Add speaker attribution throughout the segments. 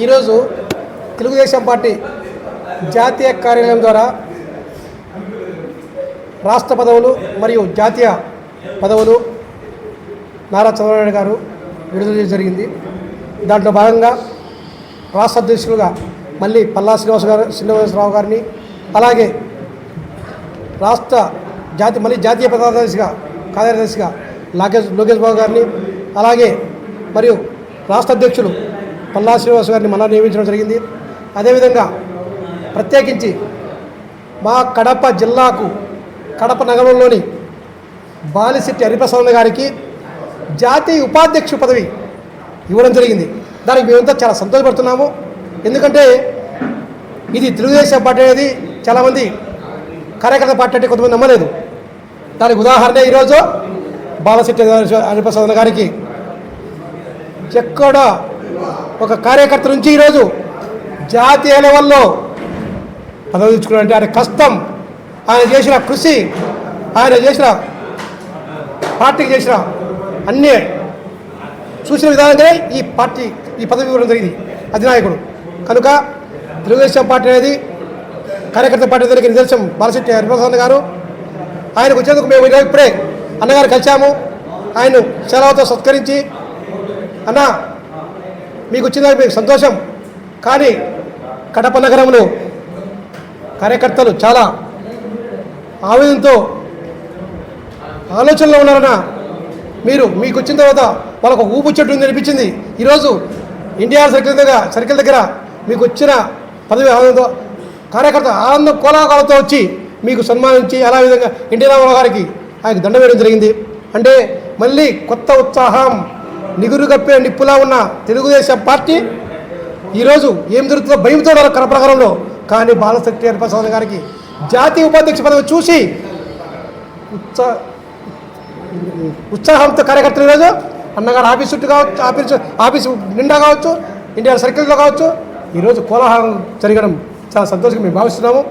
Speaker 1: ఈరోజు తెలుగుదేశం పార్టీ జాతీయ కార్యాలయం ద్వారా రాష్ట్ర పదవులు మరియు జాతీయ పదవులు నారా చంద్రబాబు నాయుడు గారు విడుదల చేయడం జరిగింది. దాంట్లో భాగంగా రాష్ట్ర అధ్యక్షులుగా మళ్ళీ పల్లా శ్రీనివాసరావు గారిని, అలాగే రాష్ట్ర జాతీయ కార్యదర్శిగా లోకేష్ బాబు గారిని, అలాగే మరియు రాష్ట్ర అధ్యక్షులు పల్లా శ్రీనివాస గారిని మళ్ళా నియమించడం జరిగింది. అదేవిధంగా ప్రత్యేకించి మా కడప జిల్లాకు కడప నగరంలోని బాలిశెట్టి హరిప్రసాద్ గారికి జాతీయ ఉపాధ్యక్ష పదవి ఇవ్వడం జరిగింది. దానికి మేమంతా చాలా సంతోషపడుతున్నాము. ఎందుకంటే ఇది తెలుగుదేశం పార్టీ అనేది చాలామంది కార్యకర్త పార్టీ అంటే కొంతమంది నమ్మలేదు. దానికి ఉదాహరణ ఈరోజు బాలిశెట్టి హరిప్రసాద్ గారికి ఎక్కడ ఒక కార్యకర్త నుంచి ఈరోజు జాతీయ లెవెల్లో పదవి తెచ్చుకున్నారంటే ఆయన కష్టం, ఆయన చేసిన కృషి, ఆయన చేసిన పార్టీకి చేసిన అన్నీ చూసిన విధానంగానే ఈ పదవి ఇవ్వడం జరిగింది అధినాయకుడు. కనుక తెలుగుదేశం పార్టీ అనేది కార్యకర్త పార్టీ దగ్గరికి నిదర్శనం బాలిశెట్టి హరిప్రసాద్ గారు. ఆయనకు వచ్చేందుకు మేము ఇప్పుడే అన్నగారు కలిశాము. ఆయన సెలవుతో సత్కరించి, అన్న మీకు వచ్చిందని మీకు సంతోషం, కానీ కడప నగరంలో కార్యకర్తలు చాలా ఆవేదనతో ఆలోచనలో ఉన్నారన్న. మీకు వచ్చిన తర్వాత వాళ్ళకు ఒక ఊపు చెట్టు ఉంది అనిపించింది. ఈరోజు ఎన్టీఆర్ సర్కిల్ దగ్గర మీకు వచ్చిన పదవి ఆనందంతో కార్యకర్త ఆనందం కోలాహలంతో వచ్చి మీకు సన్మానించి, అలా విధంగా ఎన్టీ రామారావు గారికి ఆయనకు దండ వేయడం జరిగింది. అంటే మళ్ళీ కొత్త ఉత్సాహం, నిగురు కప్పే నిప్పులా ఉన్న తెలుగుదేశం పార్టీ ఈరోజు ఏం జరుగుతుందో భయంతో కడప నగరంలో. కానీ బాలిశెట్టి హరిప్రసాద్ గారికి జాతీయ ఉపాధ్యక్ష పదవి చూసి ఉత్సాహంతో కార్యకర్తలు ఈరోజు అన్నగారు ఆఫీస్ చుట్టూ కావచ్చు, ఆఫీసు నిండా కావచ్చు, ఎన్టీఆర్ సర్కిల్లో కావచ్చు, ఈరోజు కోలాహలం జరగడం చాలా సంతోషంగా మేము భావిస్తున్నాము.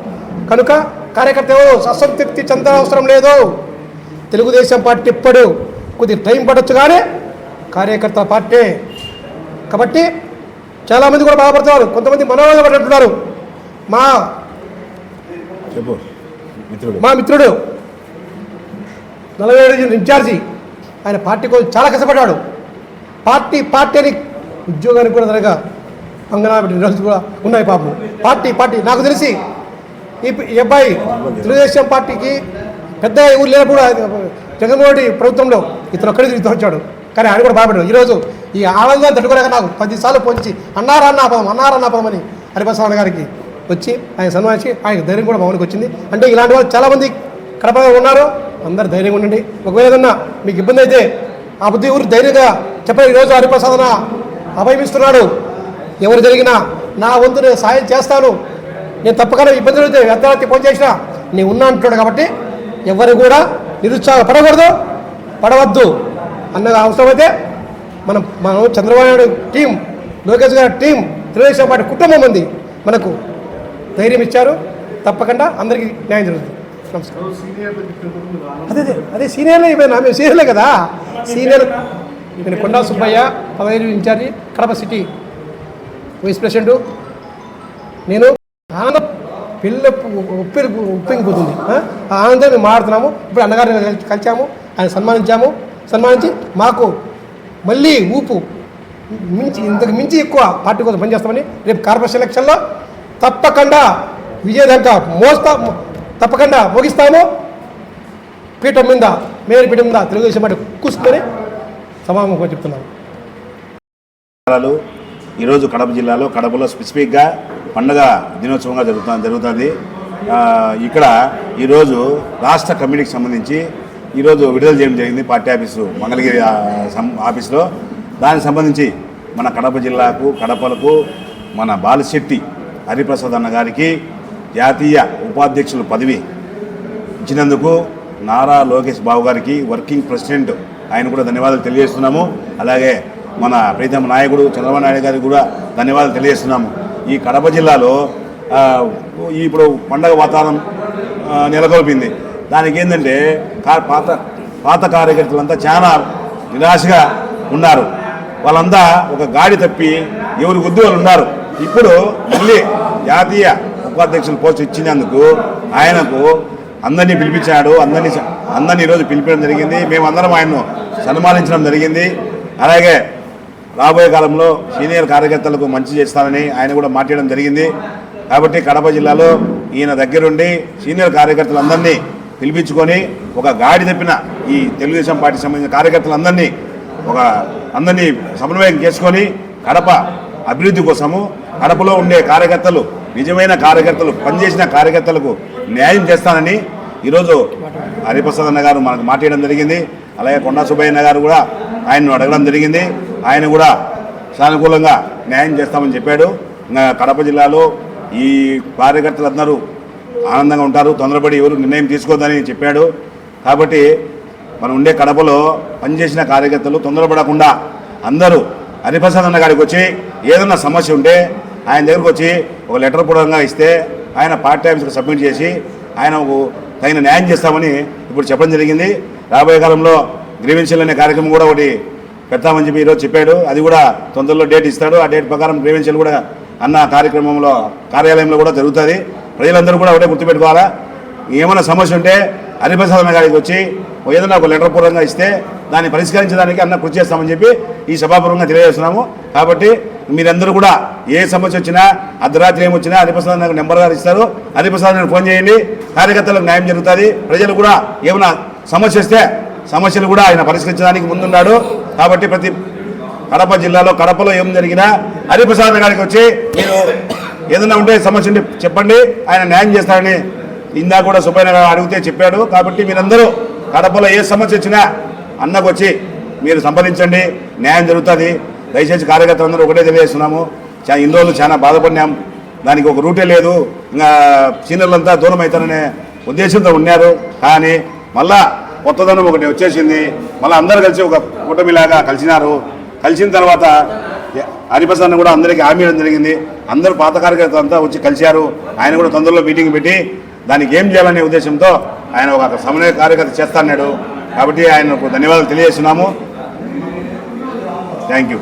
Speaker 1: కనుక కార్యకర్త అసంతృప్తి చెందడం అవసరం లేదు. తెలుగుదేశం పార్టీ ఇప్పుడు కొద్దిగా టైం పడవచ్చు, కానీ కార్యకర్త పార్టీ కాబట్టి చాలామంది కూడా బాధపడుతున్నారు, కొంతమంది మనోవేదన పడుతున్నారు. మా మిత్రుడు 47 ఇన్ఛార్జి, ఆయన పార్టీ కోసం చాలా కష్టపడ్డాడు. పార్టీ అని ఉద్యోగానికి కూడా తనగా పంగనా పెట్టిన రోజు కూడా ఉన్నాయి పాపం. పార్టీ నాకు తెలిసి ఈ అబ్బాయి తెలుగుదేశం పార్టీకి పెద్ద ఊరు లేనప్పుడు జగన్మోహన్ రెడ్డి ప్రభుత్వంలో ఇతను ఒక్కడే తిరుగుతూ వచ్చాడు, కానీ ఆయన కూడా బాధపడ్డాడు. ఈరోజు ఈ ఆనందాన్ని తట్టుకోలేక నాకు 10 సార్లు పొంచి అన్నారన్నా పాపం అని హరిప్రసాద్ గారికి వచ్చి ఆయన సన్మానించి ఆయన ధైర్యం కూడా మౌనికి వచ్చింది. అంటే ఇలాంటి వాళ్ళు చాలామంది కడప ఉన్నారు, అందరు ధైర్యంగా ఉండండి. ఒకవేళ ఏదన్నా మీకు ఇబ్బంది అయితే ఆ బుద్ధి ఊరు ధైర్యంగా చెప్పండి. ఈరోజు హరిప్రసాద్ అభయమిస్తున్నాడు. ఎవరు జరిగినా నా వంతు నేను సాయం చేస్తాను, నేను తప్పకుండా ఇబ్బందులు అయితే అర్ధరాత్రి ఫోన్ చేసినా నేను ఉన్నా అంటున్నాడు. కాబట్టి ఎవరు కూడా పడవద్దు అన్నది అవసరమైతే మనం చంద్రబాబు నాయుడు టీం, లోకేష్ గారి టీం, తెలుగుదేశం పార్టీ కుటుంబం ఉంది, మనకు ధైర్యం ఇచ్చారు. తప్పకుండా అందరికీ న్యాయం జరుగుతుంది. నమస్కారం. అదే సీనియర్లే అయిపోయినా, మేము సీనియర్లే కదా. సీనియర్ నేను Konda Subbaiah, 15 incharge, Kadapa city vice president. నేను ఆనందం ఉప్పింగిపోతుంది. ఆ ఆనందం మేము మాట్లాడుతున్నాము. ఇప్పుడు అన్నగారిని కలిసాము, ఆయన సన్మానించి మాకు మళ్ళీ ఊపు ఇంతకు మించి ఎక్కువ పార్టీ కోసం పనిచేస్తామని రేపు కార్పొరేషన్ ఎలక్షన్లో తప్పకుండా విజయదంక తప్పకుండా ముగిస్తాము. మేయర్ పీఠం మీద తెలుగుదేశం పార్టీ కూర్చుందని సమావేశంగా చెప్తున్నాను.
Speaker 2: ఈరోజు కడప జిల్లాలో కడపలో స్పెసిఫిక్గా పండుగ దినోత్సవంగా జరుగుతుంది. ఇక్కడ ఈరోజు రాష్ట్ర కమిటీకి సంబంధించి ఈరోజు విడుదల చేయడం జరిగింది పార్టీ ఆఫీసు మంగళగిరి ఆఫీసులో. దానికి సంబంధించి మన కడప జిల్లాకు కడపలకు మన బాలిశెట్టి హరిప్రసాద్ అన్న గారికి జాతీయ ఉపాధ్యక్షుల పదవి ఇచ్చినందుకు నారా లోకేష్ బాబు గారికి వర్కింగ్ ప్రెసిడెంట్ ఆయన కూడా ధన్యవాదాలు తెలియజేస్తున్నాము. అలాగే మన ప్రీతమ నాయకుడు చంద్రబాబు నాయుడు గారికి కూడా ధన్యవాదాలు తెలియజేస్తున్నాము. ఈ కడప జిల్లాలో ఇప్పుడు పండగ వాతావరణం నెలకొల్పింది. దానికి ఏంటంటే పాత కార్యకర్తలంతా చాలా నిరాశగా ఉన్నారు. వాళ్ళంతా ఒక గాడి తప్పి ఎవరి వద్దు వాళ్ళు ఉన్నారు. ఇప్పుడు మళ్ళీ జాతీయ ఉపాధ్యక్షుల పోస్ట్ ఇచ్చినందుకు ఆయనకు అందరినీ పిలిపించాడు. అందరినీ ఈరోజు పిలిపించడం జరిగింది. మేమందరం ఆయన్ను సన్మానించడం జరిగింది. అలాగే రాబోయే కాలంలో సీనియర్ కార్యకర్తలకు మంచి చేస్తానని ఆయన కూడా మాట్లాడడం జరిగింది. కాబట్టి కడప జిల్లాలో ఈయన దగ్గరుండి సీనియర్ కార్యకర్తలందరినీ పిలిపించుకొని ఒక గాడి తప్పిన ఈ తెలుగుదేశం పార్టీకి సంబంధించిన కార్యకర్తలందరినీ అందరినీ సమన్వయం చేసుకొని కడప అభివృద్ధి కోసము కడపలో ఉండే కార్యకర్తలు నిజమైన కార్యకర్తలు పనిచేసిన కార్యకర్తలకు న్యాయం చేస్తానని ఈరోజు హరిప్రసాద్ అన్న గారు మనకు మాట్లాడడం జరిగింది. అలాగే కొండా సుబ్బయ్య అన్న గారు కూడా ఆయన్ను అడగడం జరిగింది. ఆయన కూడా సానుకూలంగా న్యాయం చేస్తామని చెప్పాడు. కడప జిల్లాలో ఈ కార్యకర్తలందరూ ఆనందంగా ఉంటారు, తొందరపడి ఎవరు నిర్ణయం తీసుకోవద్దని చెప్పాడు. కాబట్టి మనం ఉండే కడపలో పనిచేసిన కార్యకర్తలు తొందరపడకుండా అందరూ హరిప్రసాద్ అన్న గారికి వచ్చి ఏదన్నా సమస్య ఉంటే ఆయన దగ్గరకు వచ్చి ఒక లెటర్ పూర్వకంగా ఇస్తే ఆయన పార్టీ ఆఫీస్కి సబ్మిట్ చేసి ఆయనకు తగిన న్యాయం చేస్తామని ఇప్పుడు చెప్పడం జరిగింది. రాబోయే కాలంలో గ్రీవెన్సీలు అనే కార్యక్రమం కూడా ఒకటి పెడతామని చెప్పి ఈరోజు చెప్పాడు. అది కూడా తొందరలో డేట్ ఇస్తాడు. ఆ డేట్ ప్రకారం గ్రీవెన్సీలు కూడా అన్న కార్యాలయంలో కూడా జరుగుతుంది. ప్రజలందరూ కూడా ఒకటే గుర్తుపెట్టుకోవాలా, ఏమైనా సమస్య ఉంటే హరిప్రసాద్ అన్న గారికి వచ్చి ఏదైనా ఒక లెటర్ పూర్వకంగా ఇస్తే దాన్ని పరిష్కరించడానికి అన్న కృషి చేస్తామని చెప్పి ఈ సభాపూర్వకంగా తెలియజేస్తున్నాము. కాబట్టి మీరందరూ కూడా ఏ సమస్య వచ్చినా అర్ధరాత్రి ఏమొచ్చినా హరిప్రసాద్ నాకు నెంబర్ గారు ఇస్తారు, హరిప్రసాద్ నాకు ఫోన్ చేయండి, కార్యకర్తలకు న్యాయం జరుగుతుంది. ప్రజలు కూడా ఏమైనా సమస్య వస్తే సమస్యలు కూడా ఆయన పరిష్కరించడానికి ముందున్నాడు. కాబట్టి ప్రతి కడప జిల్లాలో కడపలో ఏం జరిగినా హరిప్రసాద్ గారికి వచ్చి మీరు ఏదైనా ఉంటే సమస్య ఉంటే చెప్పండి, ఆయన న్యాయం చేస్తారని ఇందా కూడా సుబ్బయ్య గారు అడిగితే చెప్పాడు. కాబట్టి మీరందరూ కడపలో ఏ సమస్య వచ్చినా అన్నకు వచ్చి మీరు సంప్రదించండి, న్యాయం జరుగుతుంది. దయచేసి కార్యకర్తలందరూ ఒకటే తెలియజేస్తున్నాము. ఇన్ని రోజులు చాలా బాధపడినాం, దానికి ఒక రూటే లేదు, ఇంకా సీనియర్లంతా దూరం అవుతారనే ఉద్దేశంతో ఉన్నారు. కానీ మళ్ళా కొత్తదనం ఒకటి వచ్చేసింది. మళ్ళీ అందరూ కలిసి ఒక కూటమిలాగా కలిసిన తర్వాత హరిప్రసాద్ కూడా అందరికీ హామీ ఇవ్వడం జరిగింది. అందరూ పాత కార్యకర్తలు అంతా వచ్చి కలిశారు. ఆయన కూడా తొందరలో మీటింగ్ పెట్టి దానికి ఏం చేయాలనే ఉద్దేశంతో ఆయన ఒక సమన్వయ కార్యకర్త చేస్తాన్నాడు. కాబట్టి ఆయనకు ధన్యవాదాలు తెలియజేస్తున్నాము. Thank you.